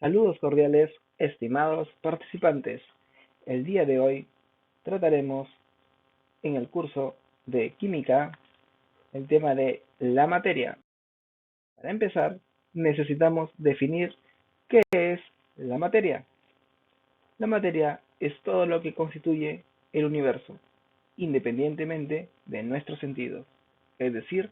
Saludos cordiales, estimados participantes. El día de hoy trataremos en el curso de química el tema de la materia. Para empezar, necesitamos definir qué es la materia. La materia es todo lo que constituye el universo, independientemente de nuestros sentidos, es decir,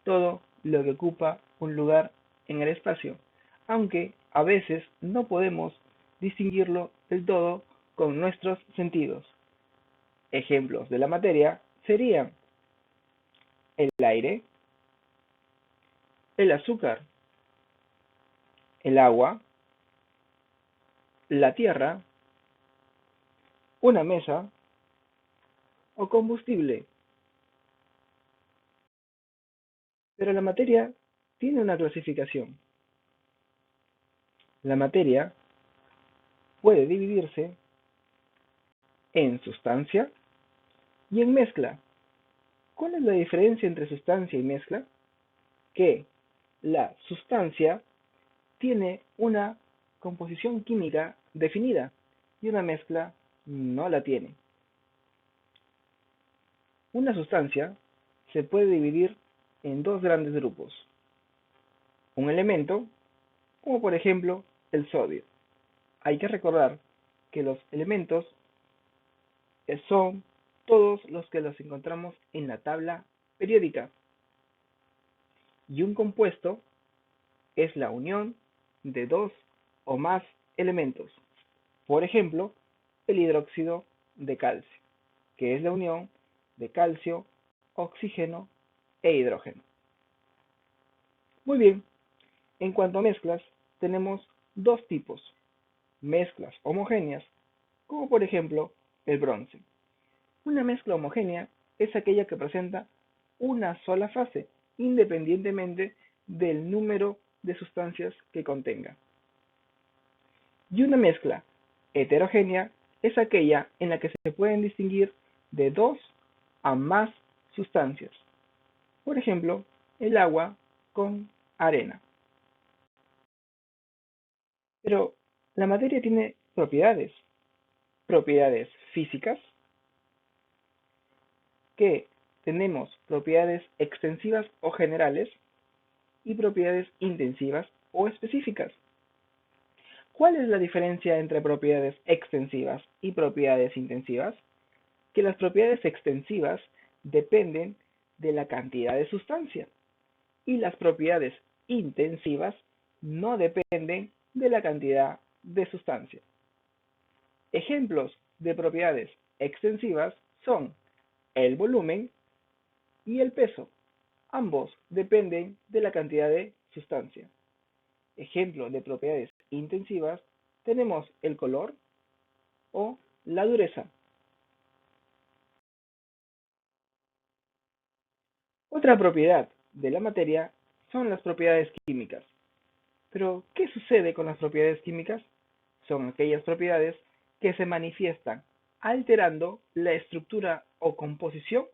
todo lo que ocupa un lugar en el espacio, aunque a veces no podemos distinguirlo del todo con nuestros sentidos. Ejemplos de la materia serían el aire, el azúcar, el agua, la tierra, una mesa o combustible. Pero la materia tiene una clasificación. La materia puede dividirse en sustancia y en mezcla. ¿Cuál es la diferencia entre sustancia y mezcla? Que la sustancia tiene una composición química definida y una mezcla no la tiene. Una sustancia se puede dividir en dos grandes grupos. Un elemento, como por ejemplo el sodio. Hay que recordar que los elementos son todos los que los encontramos en la tabla periódica. Y un compuesto es la unión de dos o más elementos. Por ejemplo, el hidróxido de calcio, que es la unión de calcio, oxígeno e hidrógeno. Muy bien, en cuanto a mezclas, tenemos dos tipos. Mezclas homogéneas, como por ejemplo el bronce. Una mezcla homogénea es aquella que presenta una sola fase, independientemente del número de sustancias que contenga. Y una mezcla heterogénea es aquella en la que se pueden distinguir de dos a más sustancias. Por ejemplo, el agua con arena. Pero la materia tiene propiedades físicas, que tenemos propiedades extensivas o generales y propiedades intensivas o específicas. ¿Cuál es la diferencia entre propiedades extensivas y propiedades intensivas? Que las propiedades extensivas dependen de la cantidad de sustancia y las propiedades intensivas no dependen de la cantidad de sustancia. Ejemplos de propiedades extensivas son el volumen y el peso. Ambos dependen de la cantidad de sustancia. Ejemplo de propiedades intensivas tenemos el color o la dureza. Otra propiedad de la materia son las propiedades químicas. Pero, ¿qué sucede con las propiedades químicas? Son aquellas propiedades que se manifiestan alterando la estructura o composición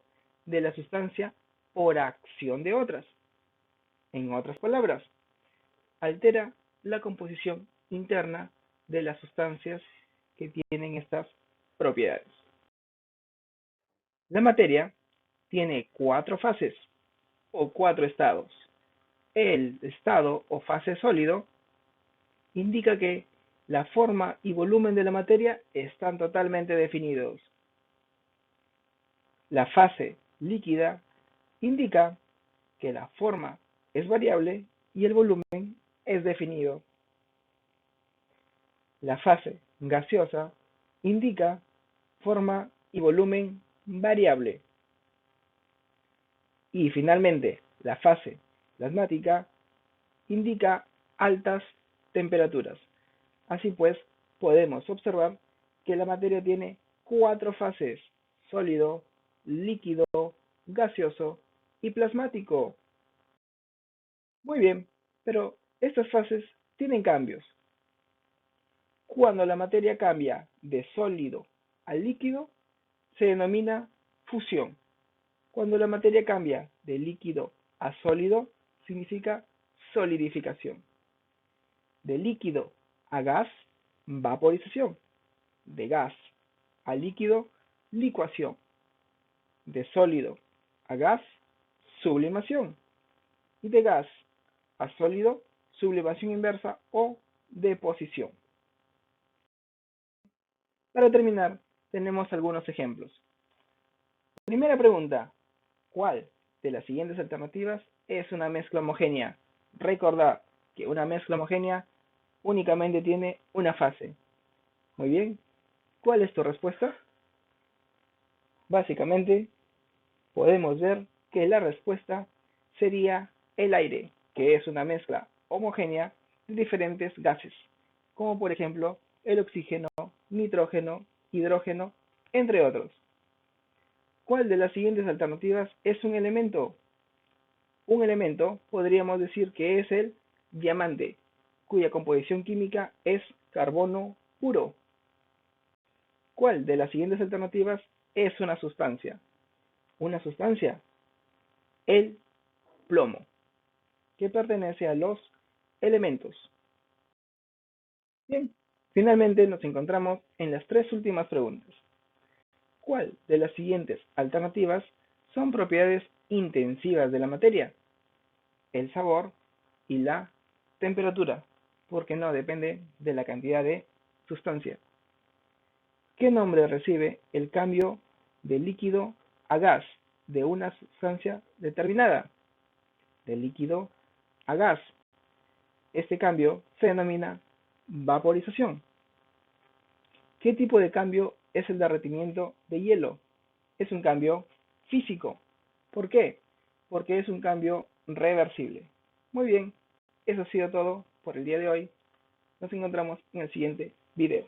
de la sustancia por acción de otras. En otras palabras, altera la composición interna de las sustancias que tienen estas propiedades. La materia tiene cuatro fases o cuatro estados. El estado o fase sólido indica que la forma y volumen de la materia están totalmente definidos. La fase líquida indica que la forma es variable y el volumen es definido. La fase gaseosa indica forma y volumen variable. Y finalmente, la fase plasmática indica altas temperaturas. Así pues, podemos observar que la materia tiene cuatro fases: sólido, líquido, gaseoso y plasmático. Muy bien, pero estas fases tienen cambios. Cuando la materia cambia de sólido a líquido, se denomina fusión. Cuando la materia cambia de líquido a sólido, significa solidificación. De líquido a gas, vaporización. De gas a líquido, licuación. De sólido a gas, sublimación. Y de gas a sólido, sublimación inversa o deposición. Para terminar, tenemos algunos ejemplos. Primera pregunta: ¿cuál de las siguientes alternativas es una mezcla homogénea? Recordad que una mezcla homogénea únicamente tiene una fase. Muy bien, ¿cuál es tu respuesta? Básicamente, podemos ver que la respuesta sería el aire, que es una mezcla homogénea de diferentes gases, como por ejemplo el oxígeno, nitrógeno, hidrógeno, entre otros. ¿Cuál de las siguientes alternativas es un elemento? Un elemento podríamos decir que es el diamante, cuya composición química es carbono puro. ¿Cuál de las siguientes alternativas es una sustancia? Una sustancia, el plomo, que pertenece a los elementos. Bien, finalmente nos encontramos en las tres últimas preguntas. ¿Cuál de las siguientes alternativas son propiedades intensivas de la materia? El sabor y la temperatura, porque no depende de la cantidad de sustancia. ¿Qué nombre recibe el cambio de líquido a gas de una sustancia determinada? De líquido a gas. Este cambio se denomina vaporización. ¿Qué tipo de cambio es el derretimiento de hielo? Es un cambio físico. ¿Por qué? Porque es un cambio reversible. Muy bien, eso ha sido todo por el día de hoy. Nos encontramos en el siguiente video.